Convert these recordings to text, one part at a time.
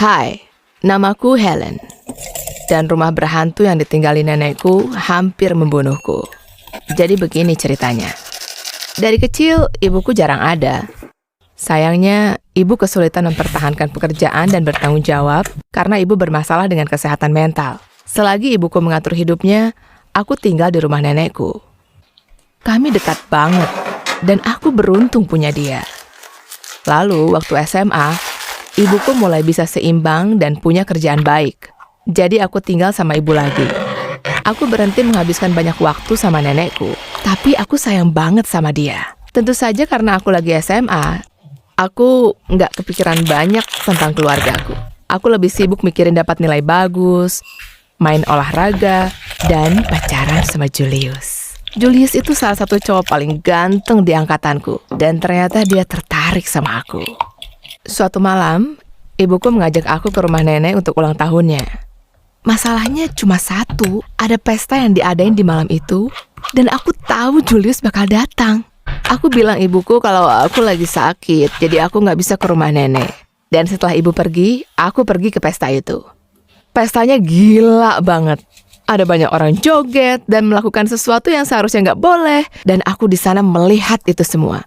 Hai, namaku Helen. Dan rumah berhantu yang ditinggali nenekku hampir membunuhku. Jadi begini ceritanya. Dari kecil, ibuku jarang ada. Sayangnya, ibu kesulitan mempertahankan pekerjaan dan bertanggung jawab karena ibu bermasalah dengan kesehatan mental. Selagi ibuku mengatur hidupnya, aku tinggal di rumah nenekku. Kami dekat banget, dan aku beruntung punya dia. Lalu, waktu SMA, ibuku mulai bisa seimbang dan punya kerjaan baik. Jadi aku tinggal sama ibu lagi. Aku berhenti menghabiskan banyak waktu sama nenekku, tapi aku sayang banget sama dia. Tentu saja karena aku lagi SMA, aku nggak kepikiran banyak tentang keluargaku. Aku lebih sibuk mikirin dapat nilai bagus, main olahraga, dan pacaran sama Julius. Julius itu salah satu cowok paling ganteng di angkatanku, dan ternyata dia tertarik sama aku. Suatu malam, ibuku mengajak aku ke rumah nenek untuk ulang tahunnya. Masalahnya cuma satu, ada pesta yang diadain di malam itu, dan aku tahu Julius bakal datang. Aku bilang ibuku kalau aku lagi sakit, jadi aku nggak bisa ke rumah nenek. Dan setelah ibu pergi, aku pergi ke pesta itu. Pestanya gila banget. Ada banyak orang joget dan melakukan sesuatu yang seharusnya nggak boleh, dan aku di sana melihat itu semua.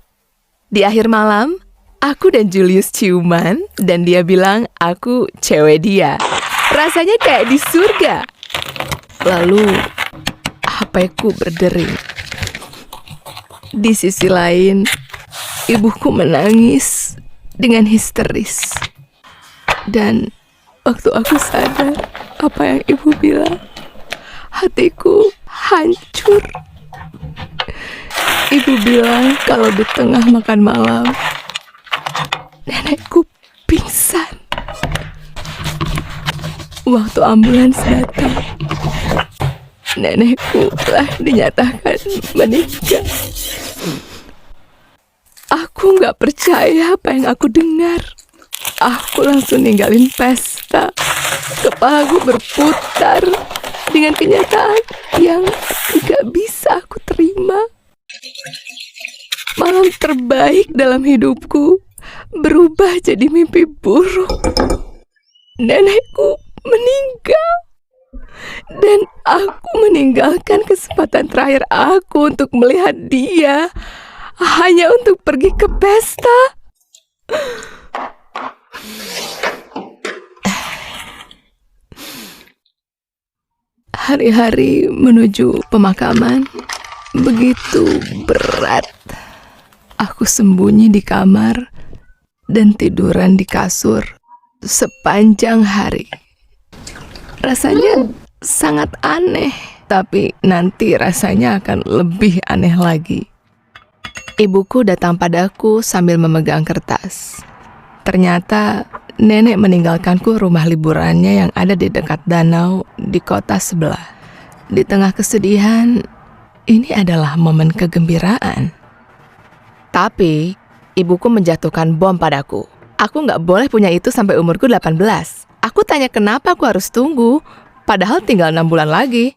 Di akhir malam, aku dan Julius ciuman, dan dia bilang aku cewek dia. Rasanya kayak di surga. Lalu, HP-ku berdering. Di sisi lain, ibuku menangis dengan histeris. Dan waktu aku sadar apa yang ibu bilang, hatiku hancur. Ibu bilang kalau di tengah makan malam, nenekku pingsan. Waktu ambulans datang, nenekku telah dinyatakan meninggal. Aku nggak percaya apa yang aku dengar. Aku langsung ninggalin pesta. Kepalaku berputar dengan kenyataan yang nggak bisa aku terima. Malam terbaik dalam hidupku berubah jadi mimpi buruk. Nenekku meninggal, dan aku meninggalkan kesempatan terakhir aku untuk melihat dia hanya untuk pergi ke pesta. Hari-hari menuju pemakaman begitu berat. Aku sembunyi di kamar dan tiduran di kasur sepanjang hari. Rasanya sangat aneh, tapi nanti rasanya akan lebih aneh lagi. Ibuku datang padaku sambil memegang kertas. Ternyata nenek meninggalkanku rumah liburannya yang ada di dekat danau di kota sebelah. Di tengah kesedihan, ini adalah momen kegembiraan. Tapi, ibuku menjatuhkan bom padaku. Aku nggak boleh punya itu sampai umurku 18. Aku tanya kenapa aku harus tunggu, padahal tinggal 6 bulan lagi.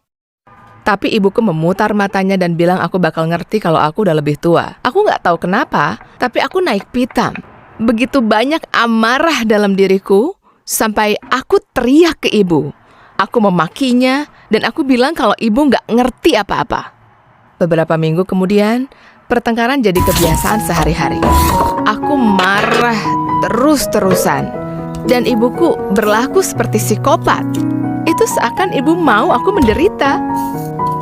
Tapi ibuku memutar matanya dan bilang aku bakal ngerti kalau aku udah lebih tua. Aku nggak tahu kenapa, tapi aku naik pitam. Begitu banyak amarah dalam diriku, sampai aku teriak ke ibu. Aku memakinya, dan aku bilang kalau ibu nggak ngerti apa-apa. Beberapa minggu kemudian, pertengkaran jadi kebiasaan sehari-hari. Aku marah terus-terusan. Dan ibuku berlaku seperti psikopat. Itu seakan ibu mau aku menderita.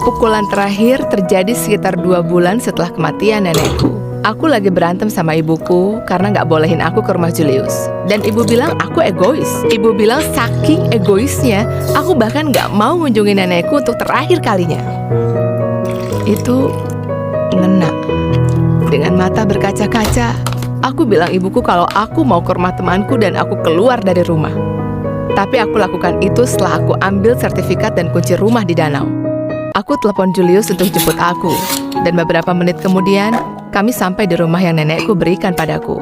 Pukulan terakhir terjadi sekitar 2 bulan setelah kematian nenekku. Aku lagi berantem sama ibuku karena nggak bolehin aku ke rumah Julius. Dan ibu bilang aku egois. Ibu bilang saking egoisnya, aku bahkan nggak mau mengunjungi nenekku untuk terakhir kalinya. Itu ngena. Dengan mata berkaca-kaca, aku bilang ibuku kalau aku mau ke rumah temanku dan aku keluar dari rumah. Tapi aku lakukan itu setelah aku ambil sertifikat dan kunci rumah di danau. Aku telepon Julius untuk jemput aku. Dan beberapa menit kemudian, kami sampai di rumah yang nenekku berikan padaku.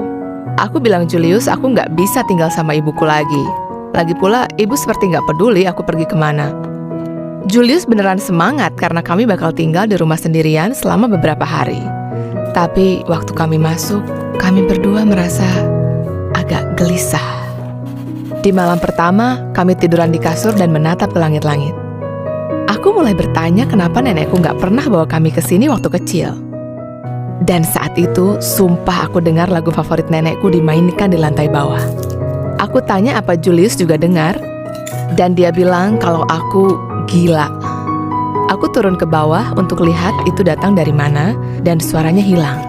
Aku bilang Julius aku nggak bisa tinggal sama ibuku lagi. Lagi pula, ibu seperti nggak peduli aku pergi kemana. Julius beneran semangat karena kami bakal tinggal di rumah sendirian selama beberapa hari. Tapi waktu kami masuk, kami berdua merasa agak gelisah. Di malam pertama, kami tiduran di kasur dan menatap ke langit-langit. Aku mulai bertanya kenapa nenekku nggak pernah bawa kami ke sini waktu kecil. Dan saat itu, sumpah aku dengar lagu favorit nenekku dimainkan di lantai bawah. Aku tanya apa Julius juga dengar, dan dia bilang kalau aku gila. Aku turun ke bawah untuk lihat itu datang dari mana, dan suaranya hilang.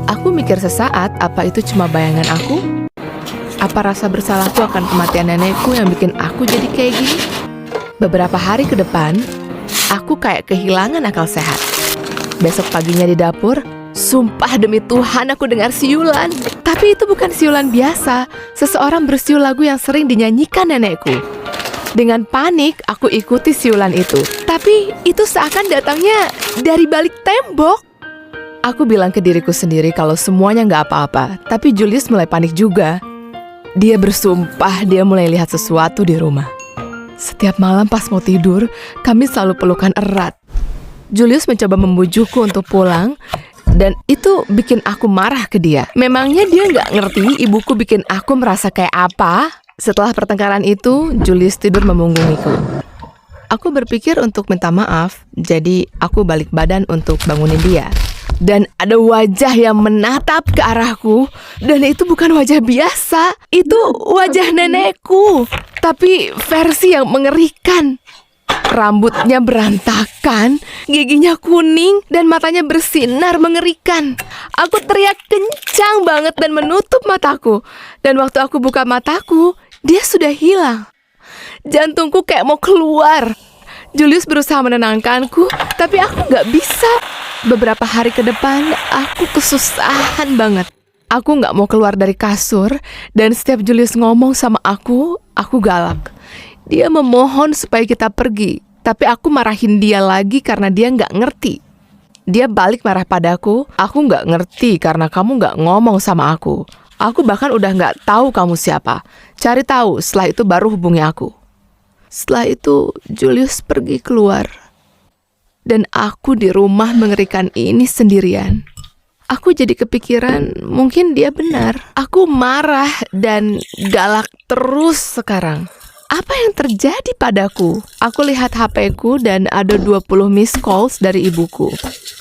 Aku mikir sesaat, apa itu cuma bayangan aku? Apa rasa bersalahku akan kematian nenekku yang bikin aku jadi kayak gini? Beberapa hari ke depan, aku kayak kehilangan akal sehat. Besok paginya di dapur, sumpah demi Tuhan aku dengar siulan. Tapi itu bukan siulan biasa. Seseorang bersiul lagu yang sering dinyanyikan nenekku. Dengan panik, aku ikuti siulan itu. Tapi itu seakan datangnya dari balik tembok. Aku bilang ke diriku sendiri kalau semuanya nggak apa-apa. Tapi Julius mulai panik juga. Dia bersumpah dia mulai lihat sesuatu di rumah. Setiap malam pas mau tidur, kami selalu pelukan erat. Julius mencoba membujukku untuk pulang, dan itu bikin aku marah ke dia. Memangnya dia nggak ngerti ibuku bikin aku merasa kayak apa? Setelah pertengkaran itu, Julius tidur memunggungiku. Aku berpikir untuk minta maaf, jadi aku balik badan untuk bangunin dia. Dan ada wajah yang menatap ke arahku, dan itu bukan wajah biasa. Itu wajah nenekku, tapi versi yang mengerikan. Rambutnya berantakan, giginya kuning, dan matanya bersinar mengerikan. Aku teriak kencang banget dan menutup mataku. Dan waktu aku buka mataku, dia sudah hilang. Jantungku kayak mau keluar. Julius berusaha menenangkanku, tapi aku nggak bisa. Beberapa hari ke depan, aku kesusahan banget. Aku nggak mau keluar dari kasur, dan setiap Julius ngomong sama aku galak. Dia memohon supaya kita pergi, tapi aku marahin dia lagi karena dia nggak ngerti. Dia balik marah padaku, aku nggak ngerti karena kamu nggak ngomong sama aku. Aku bahkan udah nggak tahu kamu siapa. Cari tahu, setelah itu baru hubungi aku. Setelah itu, Julius pergi keluar. Dan aku di rumah mengerikan ini sendirian. Aku jadi kepikiran, mungkin dia benar. Aku marah dan galak terus sekarang. Apa yang terjadi padaku? Aku lihat HP-ku dan ada 20 missed calls dari ibuku.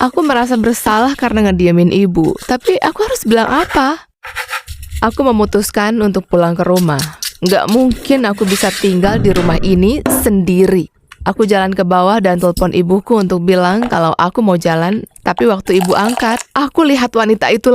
Aku merasa bersalah karena ngediamin ibu. Tapi aku harus bilang apa? Aku memutuskan untuk pulang ke rumah. Nggak mungkin aku bisa tinggal di rumah ini sendiri. Aku jalan ke bawah dan telepon ibuku untuk bilang kalau aku mau jalan. Tapi waktu ibu angkat, aku lihat wanita itu